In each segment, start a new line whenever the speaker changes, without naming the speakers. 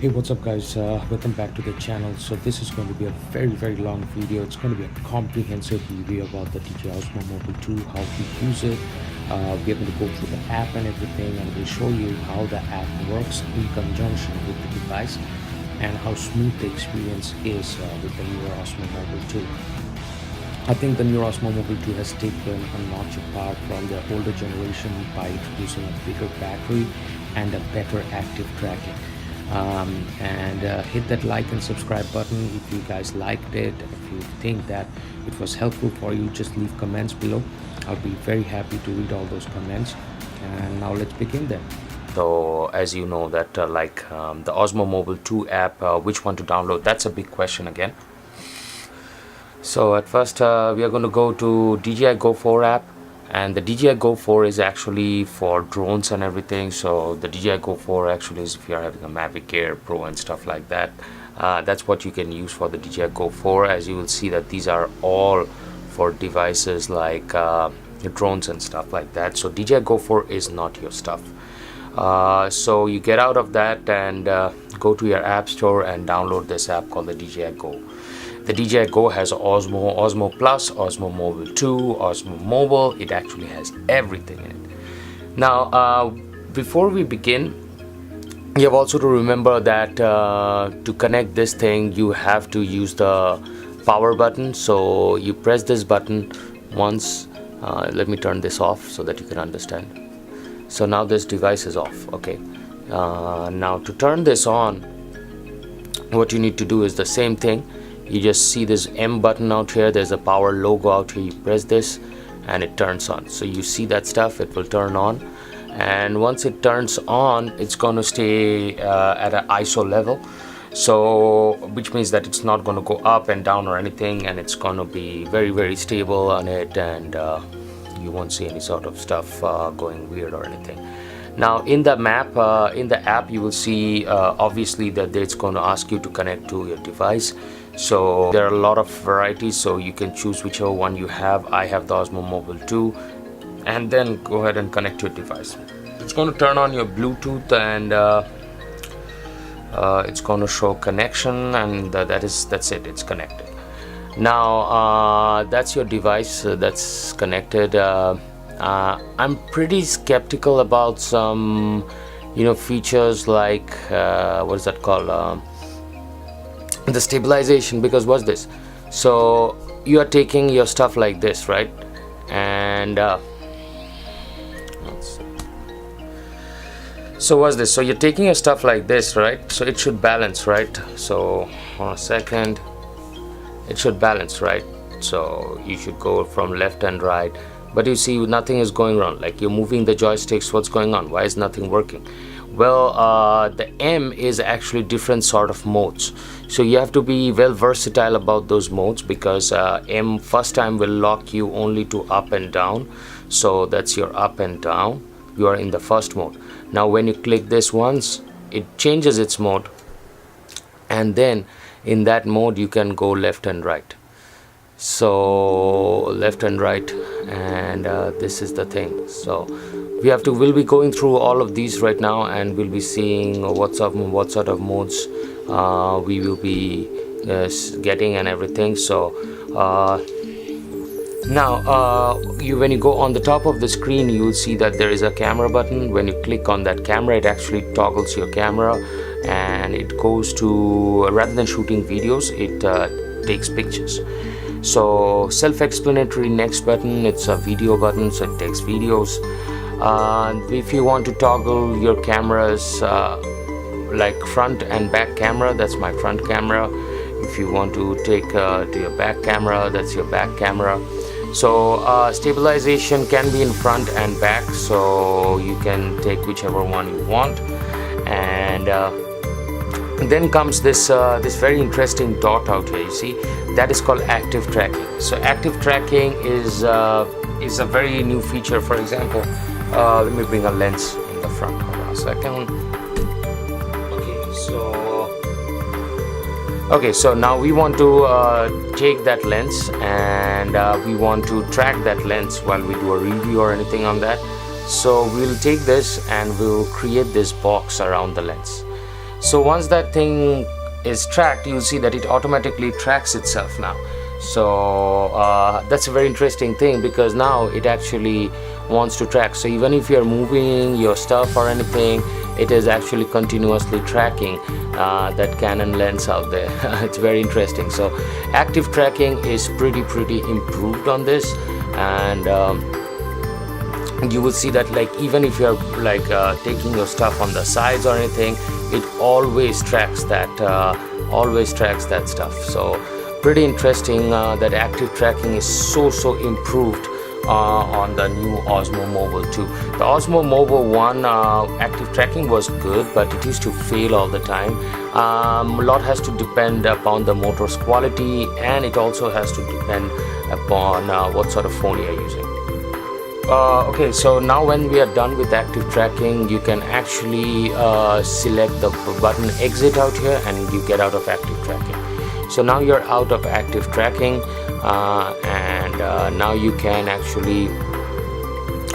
Hey, what's up guys, welcome back to the channel. So this is going to be a very long video. It's going to be a comprehensive review about the Dji Osmo Mobile 2, how to use it. We're going to go through the app and everything, and we'll show you how the app works in conjunction with the device and how smooth the experience is with the newer Osmo Mobile 2. I think the newer Osmo Mobile 2 has taken a notch apart from the older generation by introducing a bigger battery and a better active tracking. Hit that like and subscribe button if you guys liked it. If you think that it was helpful for you, just leave comments below. I'll be very happy to read all those comments. And now let's begin then. So as you know that the Osmo Mobile 2 app, which one to download, that's a big question again. So at first we are going to go to DJI Go 4 app, and the DJI Go 4 is actually for drones and everything. So the DJI Go 4 actually is if you're having a Mavic Air Pro and stuff like that. That's what you can use for the DJI Go 4. As you will see that these are all for devices like drones and stuff like that. So DJI Go 4 is not your stuff. So you get out of that and go to your app store and download this app called the DJI Go. The DJI Go has Osmo, Osmo Plus, Osmo Mobile 2, Osmo Mobile. It actually has everything in it. Now, before we begin, you have also to remember that to connect this thing, you have to use the power button. So you press this button once. Let me turn this off so that you can understand. So now this device is off. Okay. Now to turn this on, what you need to do is the same thing. You just see this M button out here. There's a power logo out here. You press this and it turns on. So you see that stuff, it will turn on, and once it turns on, it's going to stay at an ISO level, so which means that it's not going to go up and down or anything, and it's going to be very stable on it, and you won't see any sort of stuff going weird or anything. Now in the map, in the app, you will see obviously that it's going to ask you to connect to your device. So there are a lot of varieties, so you can choose whichever one you have. I have the Osmo Mobile 2, and then go ahead and connect your device. It's going to turn on your Bluetooth, and it's going to show connection, and that's it. It's connected. Now that's your device that's connected. I'm pretty skeptical about some features like what is that called, the stabilization, because what's this? So you are taking your stuff like this, right? And so what's this? So you're taking your stuff like this, right? So it should balance, right? So on a second, it should balance, right? So you should go from left and right, but you see nothing is going wrong. Like you're moving the joysticks. What's going on? Why is nothing working? Well, the M is actually different sort of modes, so you have to be well versatile about those modes, because M first time will lock you only to up and down. So that's your up and down. You are in the first mode. Now when you click this once, it changes its mode, and then in that mode you can go left and right. So left and right, and this is the thing. So we'll be going through all of these right now, and we'll be seeing what sort of modes we will be getting and everything. So now when you go on the top of the screen, you will see that there is a camera button. When you click on that camera, it actually toggles your camera, and it goes to, rather than shooting videos, it takes pictures. So self-explanatory next button, it's a video button, so it takes videos. If you want to toggle your cameras like front and back camera, that's my front camera. If you want to take to your back camera, that's your back camera. So stabilization can be in front and back, so you can take whichever one you want. And then comes this very interesting dot out here. You see, that is called active tracking. So active tracking is a very new feature. For example, let me bring a lens in the front. Hold on a second. Okay, so now we want to take that lens, and we want to track that lens while we do a review or anything on that. So we'll take this and we'll create this box around the lens. So once that thing is tracked, you'll see that it automatically tracks itself now. So that's a very interesting thing, because now it actually wants to track. So even if you're moving your stuff or anything, it is actually continuously tracking that Canon lens out there. It's very interesting. So active tracking is pretty improved on this, and you will see that, like, even if you're like taking your stuff on the sides or anything, it always tracks that stuff. So pretty interesting that active tracking is so improved on the new Osmo Mobile 2. The Osmo Mobile 1 active tracking was good, but it used to fail all the time. A lot has to depend upon the motor's quality, and it also has to depend upon what sort of phone you're using. Okay, so now when we are done with active tracking, you can actually select the button exit out here, and you get out of active tracking. So now you're out of active tracking, and now you can actually,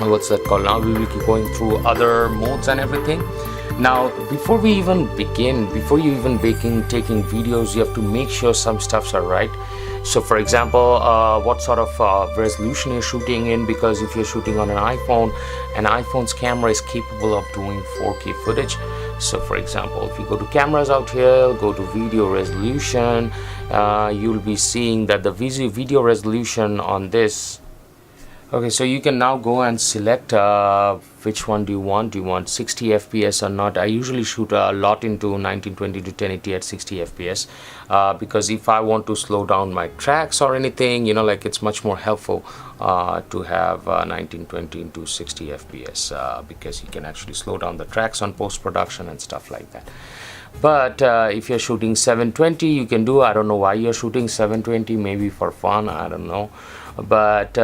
what's that called, now we will be going through other modes and everything. Now before you even taking videos, you have to make sure some stuffs are right. So for example, what sort of resolution you're shooting in, because if you're shooting on an iPhone's camera is capable of doing 4K footage. So for example, if you go to cameras out here, go to video resolution, you'll be seeing that the video resolution on this. Okay, so you can now go and select which one do you want. Do you want 60 FPS or not? I usually shoot a lot into 1920 to 1080 at 60 FPS because if I want to slow down my tracks or anything, you know, like, it's much more helpful to have 1920 into 60 FPS because you can actually slow down the tracks on post-production and stuff like that. But if you're shooting 720, you can do, I don't know why you're shooting 720, maybe for fun, I don't know. But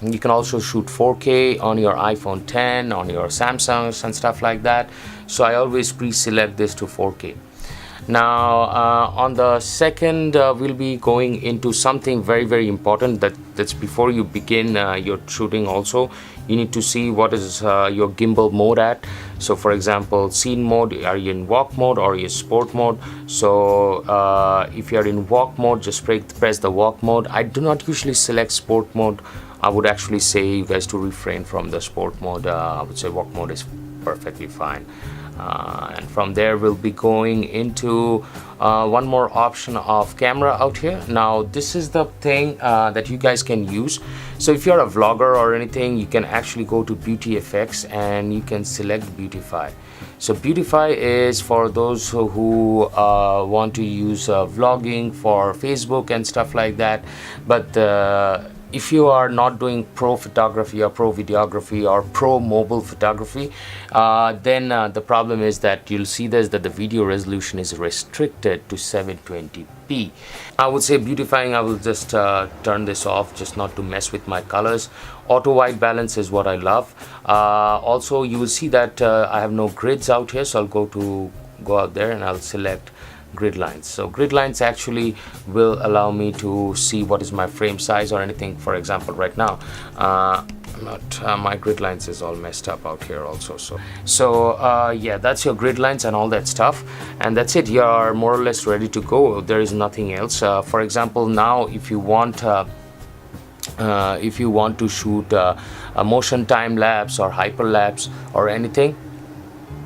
you can also shoot 4K on your iPhone 10, on your Samsungs and stuff like that. So I always pre-select this to 4K. Now on the second, we'll be going into something very important that's before you begin your shooting. Also, you need to see what is your gimbal mode at. So for example, scene mode, are you in walk mode or are you sport mode? So if you're in walk mode, just press the walk mode. I do not usually select sport mode. I would actually say you guys to refrain from the sport mode. I would say walk mode is perfectly fine. And from there we'll be going into one more option of camera out here. Now this is the thing that you guys can use. So if you're a vlogger or anything, you can actually go to beauty effects and you can select beautify. So beautify is for those who want to use vlogging for Facebook and stuff like that. But if you are not doing pro photography or pro videography or pro mobile photography, then the problem is that you'll see this, that the video resolution is restricted to 720p. I would say beautifying, I will just turn this off, just not to mess with my colors. Auto white balance is what I love. Also, you will see that I have no grids out here, so I'll go out there and I'll select grid lines. So grid lines actually will allow me to see what is my frame size or anything. For example, right now my grid lines is all messed up out here also. So yeah, that's your grid lines and all that stuff, and that's it. You are more or less ready to go. There is nothing else. For example, now if you want to shoot a motion time lapse or hyperlapse or anything,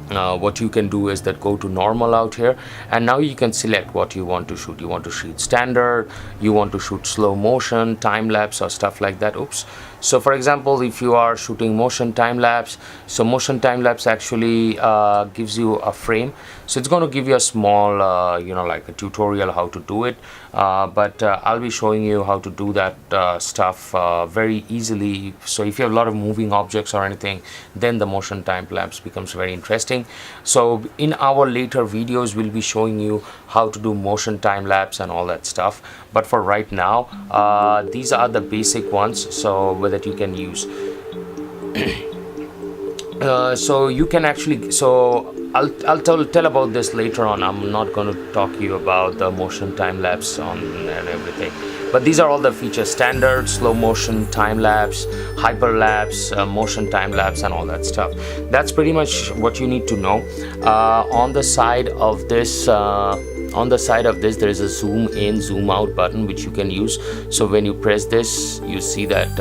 what you can do is that go to normal out here, and now you can select what you want to shoot. You want to shoot standard, you want to shoot slow motion, time lapse or stuff like that. Oops. So for example, if you are shooting motion time lapse, so motion time lapse actually gives you a frame. So it's going to give you a small you know, like a tutorial how to do it, but I'll be showing you how to do that stuff very easily. So if you have a lot of moving objects or anything, then the motion time lapse becomes very interesting. So in our later videos, we'll be showing you how to do motion time lapse and all that stuff. But for right now, these are the basic ones, so that you can use. So you can actually, so I'll tell about this later on. I'm not going to talk you about the motion time lapse on and everything. But these are all the features: standard, slow motion, time lapse, hyperlapse, motion time lapse, and all that stuff. That's pretty much what you need to know. On the side of this. There is a zoom in, zoom out button which you can use. So when you press this, you see that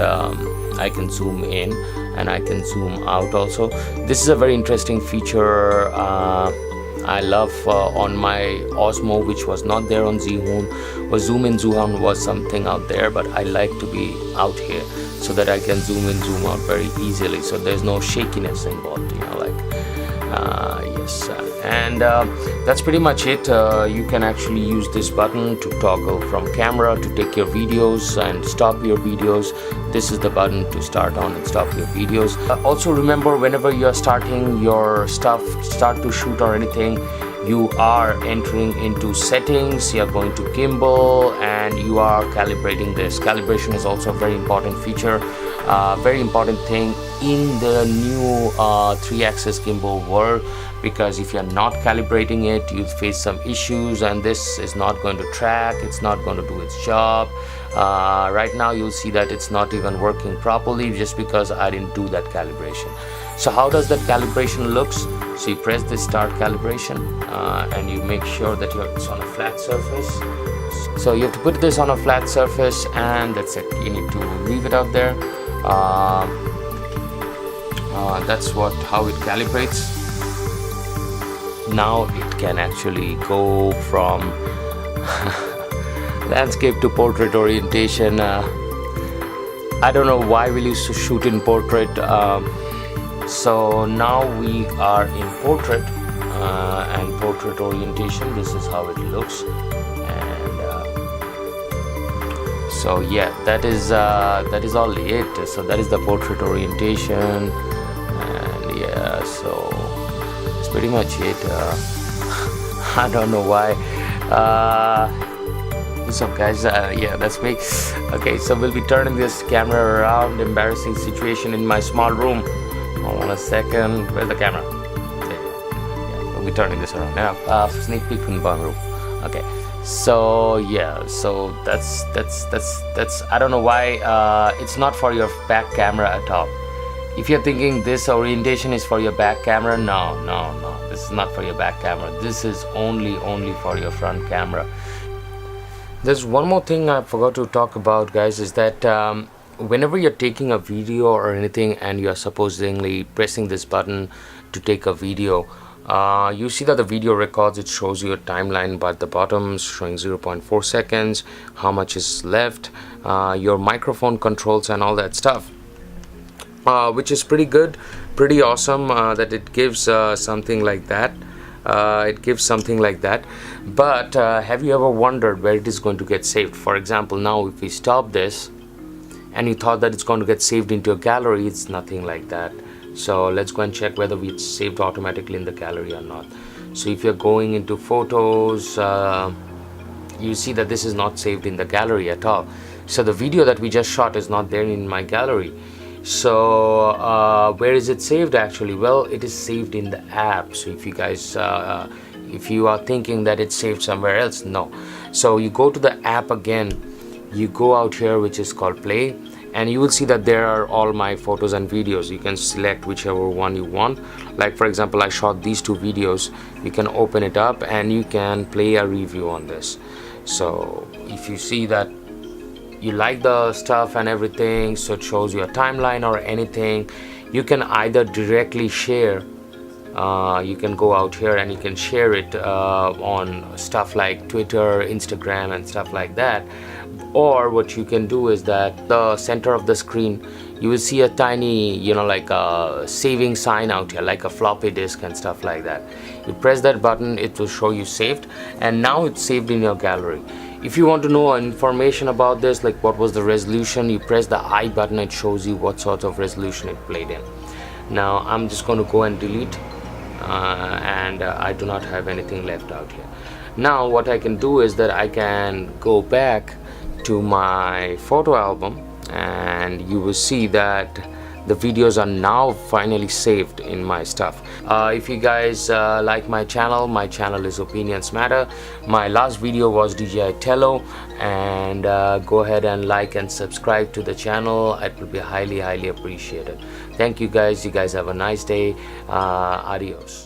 I can zoom in and I can zoom out also. This is a very interesting feature I love on my Osmo, which was not there on Zhiyun. Was zoom in, zoom out was something out there, but I like to be out here so that I can zoom in, zoom out very easily, so there's no shakiness involved, yes. And that's pretty much it. You can actually use this button to toggle from camera to take your videos and stop your videos. This is the button to start on and stop your videos. Also remember, whenever you're starting your start to shoot or anything, you are entering into settings, you are going to gimbal, and you are calibrating this. Calibration is also a very important feature, very important thing in the new 3-axis gimbal world, because if you're not calibrating it, you'll face some issues and this is not going to track, it's not going to do its job. Right now you'll see that it's not even working properly just because I didn't do that calibration. So how does that calibration looks? So you press this start calibration and you make sure that it's on a flat surface. So you have to put this on a flat surface and that's it. You need to leave it out there. That's how it calibrates. Now it can actually go from landscape to portrait orientation. I don't know why we used to shoot in portrait. So now we are in portrait and portrait orientation. This is how it looks. And so yeah, that is all it. So that is the portrait orientation, and yeah, so it's pretty much it. I don't know why. What's up, guys? Yeah, that's me. Okay, so we'll be turning this camera around. Embarrassing situation in my small room. Hold on a second. Where's the camera? There you go. Yeah, we'll be turning this around now. Sneak peek in one room. Okay. So yeah, so that's I don't know why it's not for your back camera at all. If you're thinking this orientation is for your back camera, no, this is not for your back camera. This is only for your front camera. There's one more thing I forgot to talk about, guys, is that whenever you're taking a video or anything and you're supposedly pressing this button to take a video, you see that the video records, it shows you a timeline, but the bottom is showing 0.4 seconds, how much is left, your microphone controls and all that stuff, which is pretty good, pretty awesome, that it gives something like that. But have you ever wondered where it is going to get saved? For example, now if we stop this and you thought that it's going to get saved into a gallery, it's nothing like that. So let's go and check whether it's saved automatically in the gallery or not. So if you're going into photos, you see that this is not saved in the gallery at all. So the video that we just shot is not there in my gallery. So where is it saved actually? Well, it is saved in the app. So if you guys if you are thinking that it's saved somewhere else, no. So you go to the app again, you go out here, which is called play, and you will see that there are all my photos and videos. You can select whichever one you want. Like for example, I shot these 2 videos. You can open it up and you can play a review on this. So if you see that you like the stuff and everything, so it shows you a timeline or anything, you can either directly share, you can go out here and you can share it on stuff like Twitter, Instagram and stuff like that. Or what you can do is that the center of the screen, you will see a tiny, like a saving sign out here, like a floppy disk and stuff like that. You press that button, it will show you saved, and now it's saved in your gallery. If you want to know information about this, like what was the resolution, you press the I button, it shows you what sort of resolution it played in. Now I'm just going to go and delete, and I do not have anything left out here. Now what I can do is that I can go back to my photo album, and you will see that the videos are now finally saved in my stuff. If you guys like my channel is Opinions Matter. My last video was DJI Tello, and go ahead and like and subscribe to the channel. It will be highly appreciated. Thank you guys. You guys have a nice day. Adios.